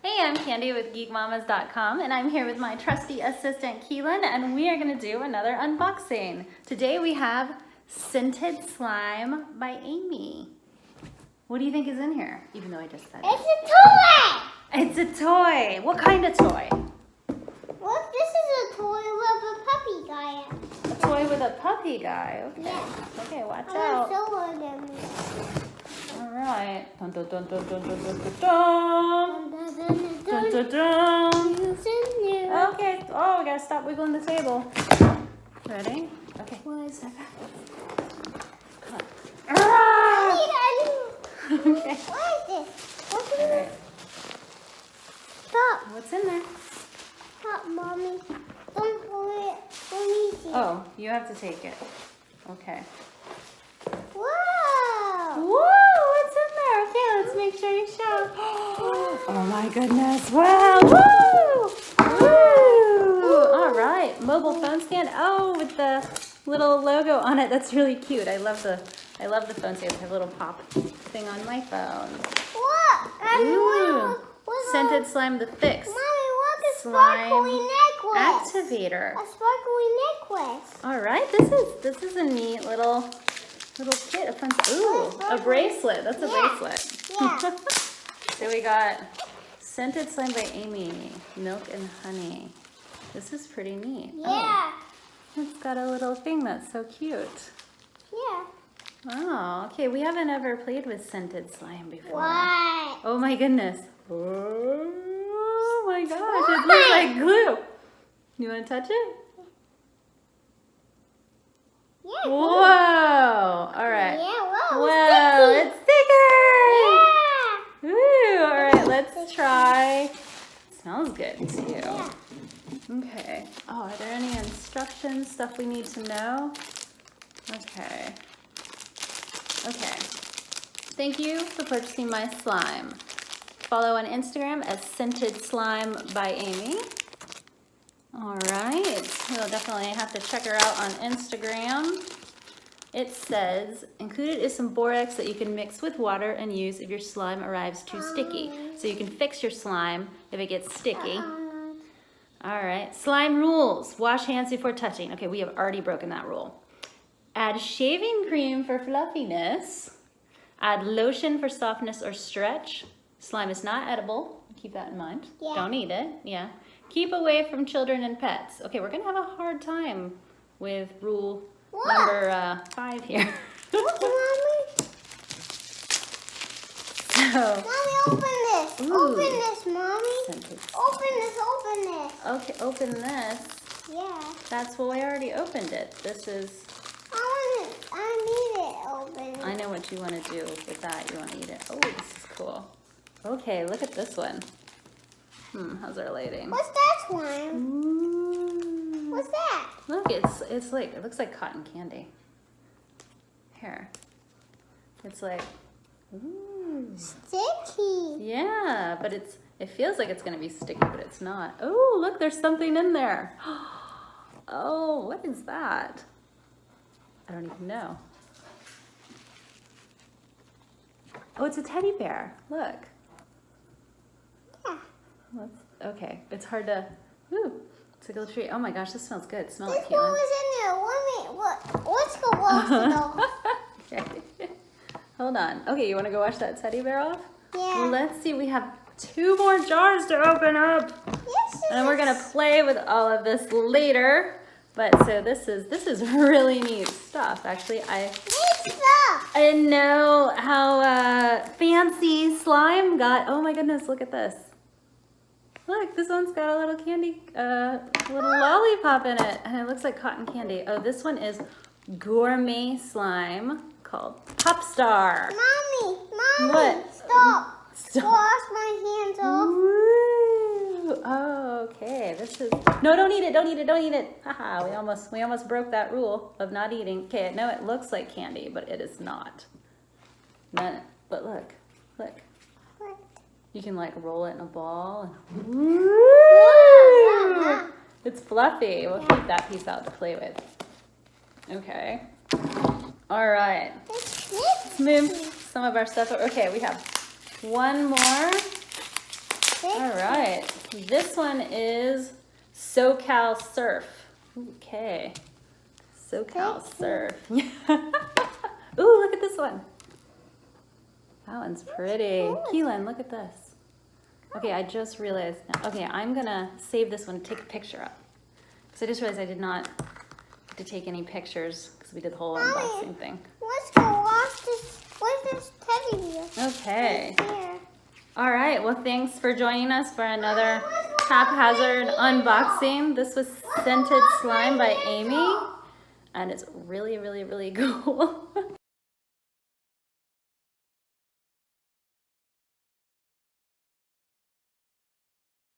Hey, I'm Candy with GeekMamas.com, and I'm here with my trusty assistant Keelan, and we are going to do another unboxing. Today we have Scented Slime by Amy. What do you think is in here? Even though I just said it's a toy! It's a toy! What kind of toy? Look, this is a toy with a puppy guy. A toy with a puppy guy. Okay. Yeah. Okay, watch I'm out. gonna show them. All right. Dun, dun, dun, dun, dun, dun, dun, dun, dun. Dun, dun, dun. Okay. Oh, we gotta stop wiggling the table. Ready? Okay. What is that? Come on. I Okay. need. What is this? What's in All there? right. Stop. What's in there? Stop, Mommy. Don't pull it. Don't need it. Oh, you have to take it. Okay. Whoa! Whoa, what's in there? Okay, let's make sure you show. Oh my goodness. Wow. Woo! Woo! All right. Mobile phone stand. Oh, with the little logo on it. That's really cute. I love the phone stand. I have a little pop thing on my phone. What? Ooh. Scented Slime the Fix. Mommy, look, a Slime sparkly necklace. Activator. A sparkly necklace. All right. This is a neat little kit. A fun. Ooh, a bracelet. That's a bracelet. Yeah. So we got Scented Slime by Amy, Milk and Honey. This is pretty neat. Yeah. Oh, it's got a little thing that's so cute. Yeah. Oh, okay. We haven't ever played with Scented Slime before. What? Oh my goodness. Oh my gosh, it looks like glue. You want to touch it? Yeah. Whoa. All right. Yeah, whoa. Whoa, it's sticker. Yeah. Woo, all right, let's try. It smells good too. Yeah. Okay. Oh, are there any instructions, stuff we need to know? Okay. Okay. Thank you for purchasing my slime. Follow on Instagram as Scented Slime by Amy. All right. We'll definitely have to check her out on Instagram. It says, included is some borax that you can mix with water and use if your slime arrives too sticky. So you can fix your slime if it gets sticky. All right. Slime rules. Wash hands before touching. Okay, we have already broken that rule. Add shaving cream for fluffiness. Add lotion for softness or stretch. Slime is not edible. Keep that in mind. Yeah. Don't eat it. Yeah. Keep away from children and pets. Okay, we're going to have a hard time with rule number 5 here. Look, Mommy. So, Mommy, open this. Ooh. Open this, Mommy. Scented. Open this. Open this. Okay, open this. Yeah. That's well, I already opened it. This is, I need it open. I know what you want to do with that. You want to eat it. Oh, this is cool. Okay, look at this one. How's our lighting? What's that slime? Ooh. What's that? Look, it's like, it looks like cotton candy. Here. It's like, ooh. Sticky. Yeah, but it feels like it's gonna be sticky, but it's not. Oh, look, there's something in there. Oh, what is that? I don't even know. Oh, it's a teddy bear. Look. Yeah. Okay, it's hard to, tickle the tree. Oh my gosh, this smells good. Smell This it, one Keelan. was in there. Let's go wash it off. Okay. Hold on. Okay, you want to go wash that teddy bear off? Yeah. Let's see. We have 2 more jars to open up. Yes. And we're going to play with all of this later. But so this is really neat stuff. Actually, I didn't know how fancy slime got. Oh my goodness, look at this. Look, this one's got a little candy, little lollipop in it, and it looks like cotton candy. Oh, this one is gourmet slime called Pop Star. Mommy. What? Stop. Stop. Wash my hands off. Woo. Oh, okay. This is no. Don't eat it. Don't eat it. Don't eat it. Haha. We almost broke that rule of not eating. Okay. No, it looks like candy, but it is not. No, but look. What? You can like roll it in a ball. Yeah. It's fluffy. We'll keep that piece out to play with. Okay. All right. Let's move some of our stuff. Okay, we have one more All right. This one is SoCal Surf. Okay. SoCal Surf. Ooh, look at this one. That one's pretty. Keelan, look at this. Okay, I just realized now. Okay, I'm gonna save this one and take a picture up. Because I just realized I did not get to take any pictures because we did the whole unboxing thing. Let's go wash this. Where's this teddy bear? Okay. Right here. All right, well, thanks for joining us for another haphazard unboxing. This was Scented Slime by Amy, and it's really, really, really cool.